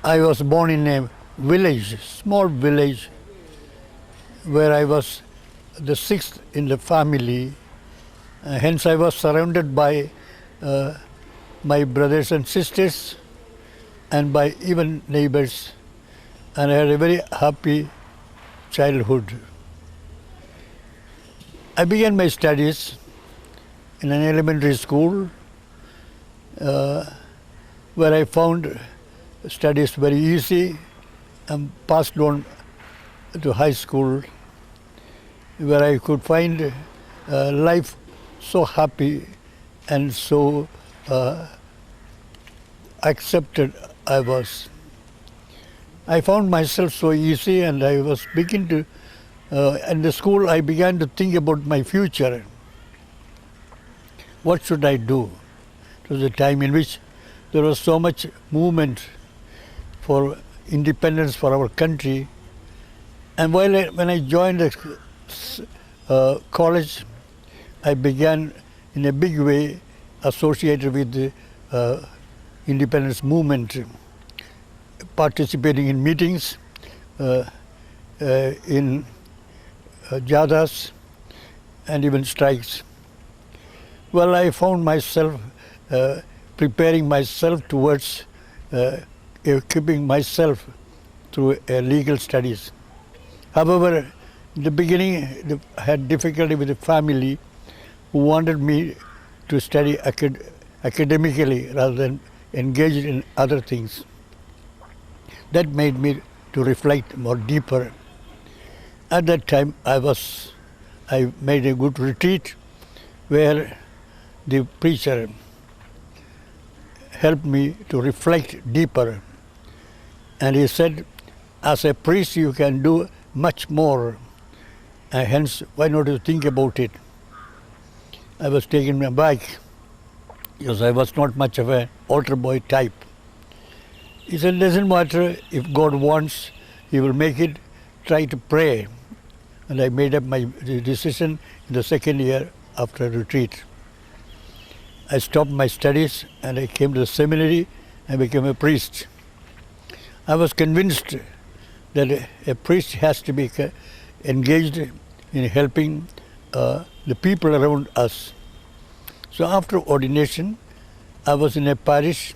I was born in a village, small village, where I was the sixth in the family. Hence, I was surrounded by my brothers and sisters and by even neighbors. And I had a very happy childhood. I began my studies in an elementary school where I found studies very easy and passed on to high school where I could find life so happy and so accepted I was. I found myself so easy and I was beginning to, in the school I began to think about my future. What should I do? It was a time in which there was so much movement for independence for our country. And when I joined the college, I began in a big way associated with the independence movement, participating in meetings, in jathas, and even strikes. Well, I found myself preparing myself towards equipping myself through legal studies. However, in the beginning, I had difficulty with the family who wanted me to study academically rather than engage in other things. That made me to reflect more deeper. At that time, I made a good retreat where the preacher helped me to reflect deeper. And he said, as a priest you can do much more, and hence why not you think about it? I was taken aback because I was not much of an altar boy type. He said, doesn't matter, if God wants, He will make it, try to pray. And I made up my decision in the second year after retreat. I stopped my studies and I came to the seminary and became a priest. I was convinced that a priest has to be engaged in helping the people around us. So after ordination, I was in a parish,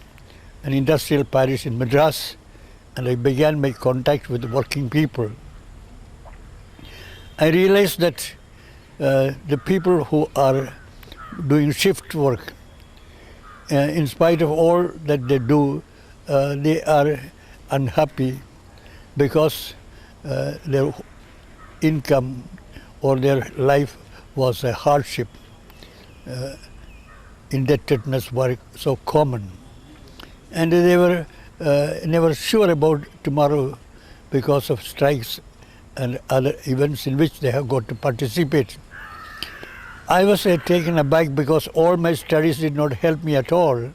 an industrial parish in Madras, and I began my contact with working people. I realized that the people who are doing shift work, in spite of all that they do, they are unhappy because their income or their life was a hardship. Indebtedness was so common. And they were never sure about tomorrow because of strikes and other events in which they have got to participate. I was taken aback because all my studies did not help me at all.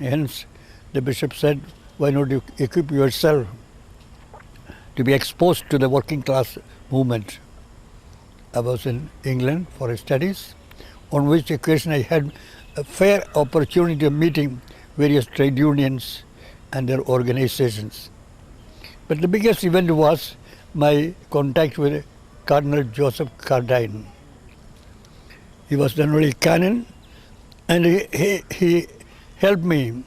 Hence, the bishop said, why not you equip yourself to be exposed to the working class movement? I was in England for studies, on which occasion I had a fair opportunity of meeting various trade unions and their organizations. But the biggest event was my contact with Cardinal Joseph Cardine. He was the honorary canon, and he helped me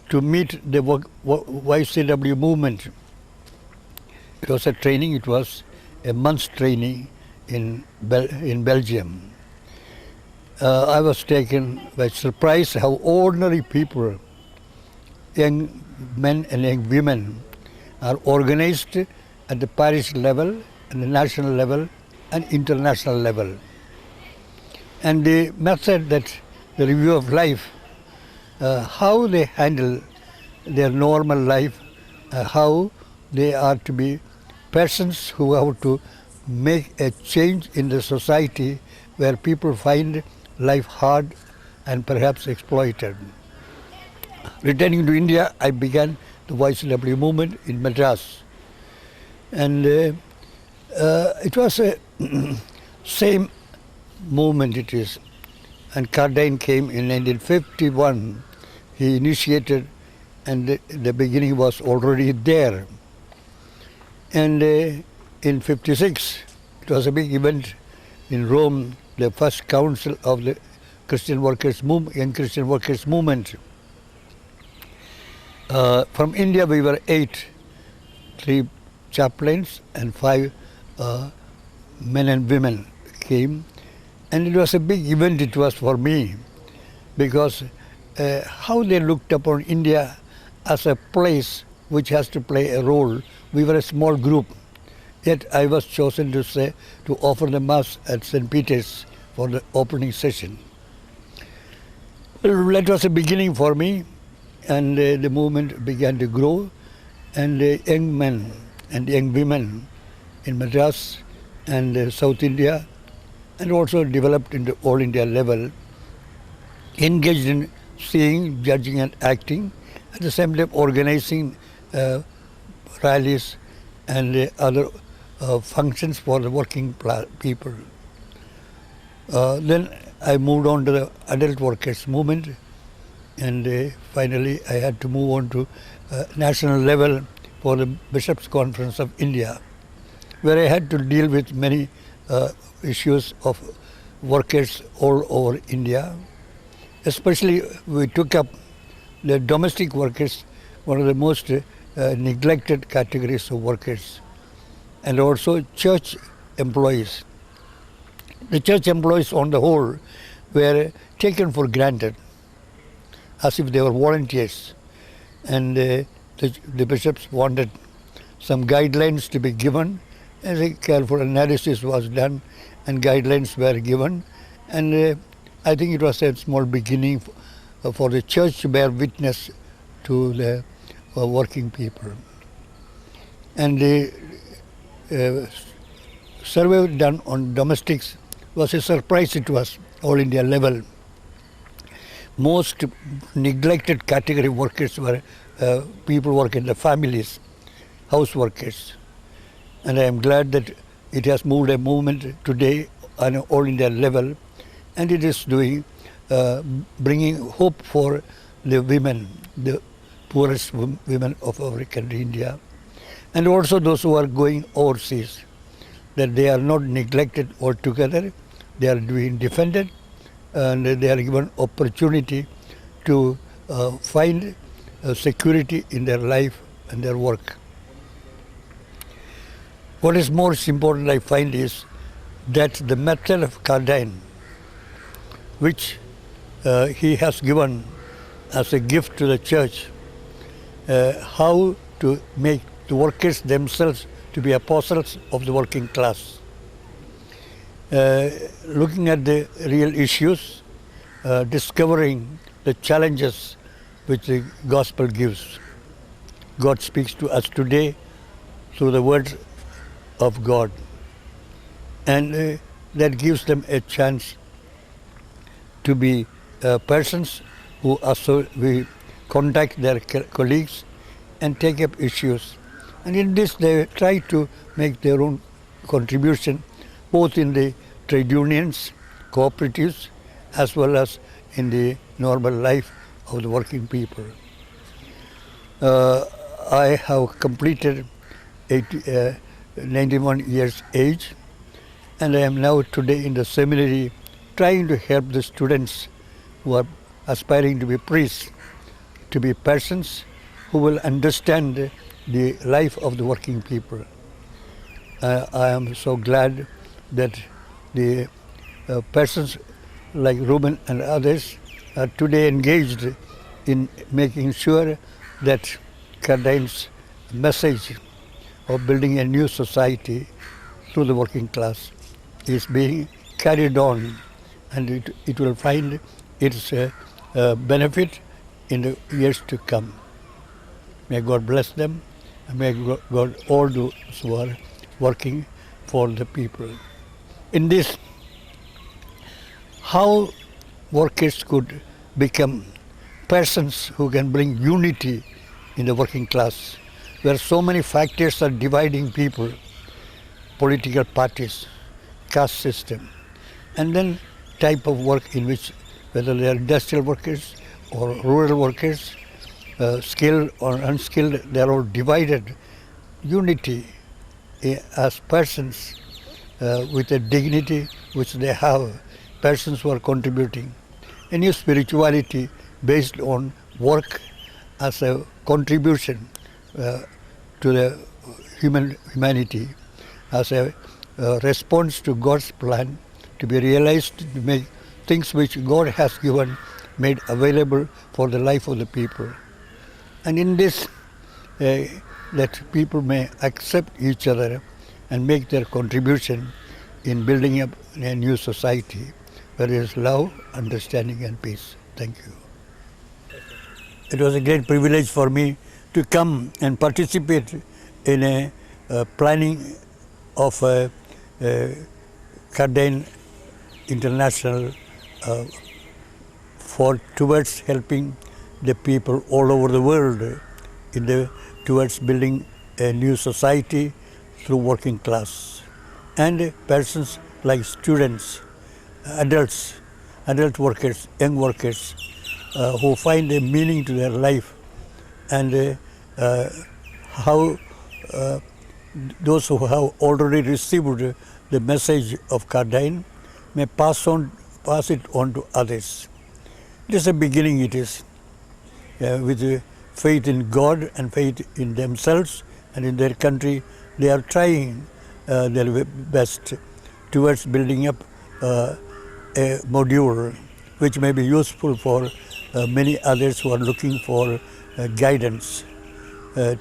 to meet the YCW movement. It was a training, it was a month's training in Belgium. I was taken by surprise how ordinary people, young men and young women, are organized at the parish level, and the national level, and international level. And the method that the review of life, how they handle their normal life, how they are to be persons who have to make a change in the society where people find life hard and perhaps exploited. Returning to India, I began the YCW movement in Madras. And it was a same movement it is. And Cardine came in 1951. he initiated, and the beginning was already there. And in 56, it was a big event in Rome, the first council of the Christian Workers Movement, Young Christian Workers Movement. From India we were 8, 3 chaplains and 5 men and women came, and it was a big event it was for me, because how they looked upon India as a place which has to play a role. We were a small group, yet I was chosen to offer the Mass at St. Peter's for the opening session. Well, that was a beginning for me, and the movement began to grow, and young men and young women in Madras and South India, and also developed into all India level, engaged in seeing, judging and acting, at the same time organizing rallies and other functions for the working people. Then I moved on to the adult workers movement, and finally I had to move on to national level for the Bishops' Conference of India, where I had to deal with many issues of workers all over India. Especially we took up the domestic workers, one of the most neglected categories of workers, and also church employees. The church employees on the whole were taken for granted, as if they were volunteers, and the bishops wanted some guidelines to be given, and a careful analysis was done and guidelines were given, and I think it was a small beginning for the church to bear witness to the working people. And the survey done on domestics was a surprise to us, all India level. Most neglected category workers were people working in the families, house workers. And I am glad that it has moved a movement today on an all India level, and it is doing, bringing hope for the women, the poorest women of our country, India, and also those who are going overseas, that they are not neglected altogether, they are being defended, and they are given opportunity to find security in their life and their work. What is most important, I find, is that the method of Cardijn, which he has given as a gift to the church, how to make the workers themselves to be apostles of the working class. Looking at the real issues, discovering the challenges which the gospel gives. God speaks to us today through the words of God, and that gives them a chance to be persons who also we contact their colleagues and take up issues. And in this they try to make their own contribution, both in the trade unions, cooperatives, as well as in the normal life of the working people. I have completed 91 years age, and I am now today in the seminary trying to help the students who are aspiring to be priests, to be persons who will understand the life of the working people. I am so glad that the persons like Reuben and others are today engaged in making sure that Cardijn's message of building a new society through the working class is being carried on, and it will find its benefit in the years to come. May God bless them, and may God all those who are working for the people. In this, how workers could become persons who can bring unity in the working class, where so many factors are dividing people, political parties, caste system, and then type of work in which, whether they are industrial workers or rural workers, skilled or unskilled, they are all divided. Unity as persons with a dignity which they have, persons who are contributing. A new spirituality based on work as a contribution to the humanity, as a response to God's plan to be realized, to make things which God has given made available for the life of the people. And in this, that people may accept each other and make their contribution in building up a new society where there is love, understanding and peace. Thank you. It was a great privilege for me to come and participate in a planning of a Cardijn International towards helping the people all over the world towards building a new society through working class. And persons like students, adult workers, young workers, who find a meaning to their life, and how those who have already received the message of Cardijn may pass it on to others. It is a beginning, it is, with faith in God and faith in themselves and in their country. They are trying their best towards building up a module which may be useful for many others who are looking for guidance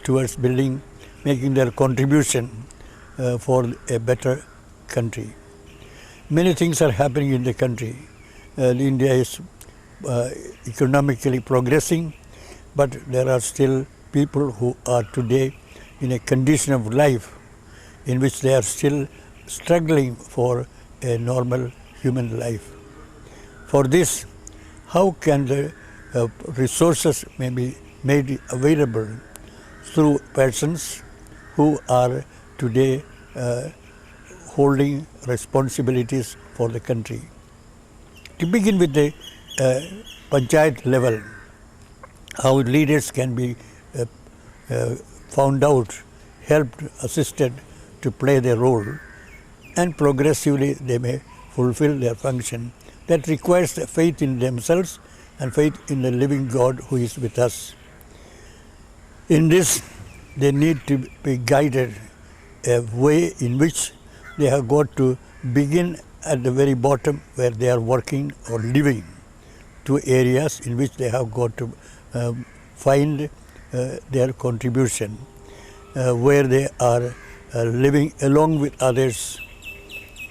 towards making their contribution for a better country. Many things are happening in the country. India is economically progressing, but there are still people who are today in a condition of life in which they are still struggling for a normal human life. For this, how can the resources may be made available through persons who are today holding responsibilities for the country? To begin with the panchayat level, how leaders can be found out, helped, assisted to play their role, and progressively they may fulfill their function. That requires faith in themselves and faith in the living God who is with us. In this, they need to be guided a way in which they have got to begin at the very bottom where they are working or living, to areas in which they have got to find their contribution, where they are living along with others.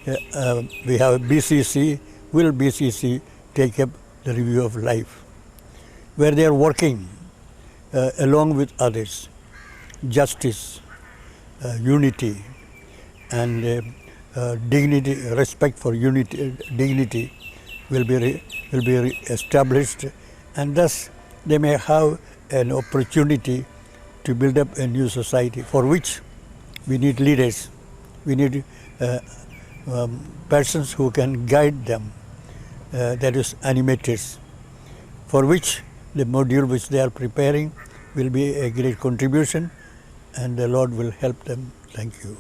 We have BCC. Will BCC take up the review of life, where they are working along with others? Justice, unity, and dignity, respect for dignity will be established, and thus they may have an opportunity to build up a new society, for which we need leaders. We need persons who can guide them, that is animators, for which the module which they are preparing will be a great contribution, and the Lord will help them. Thank you.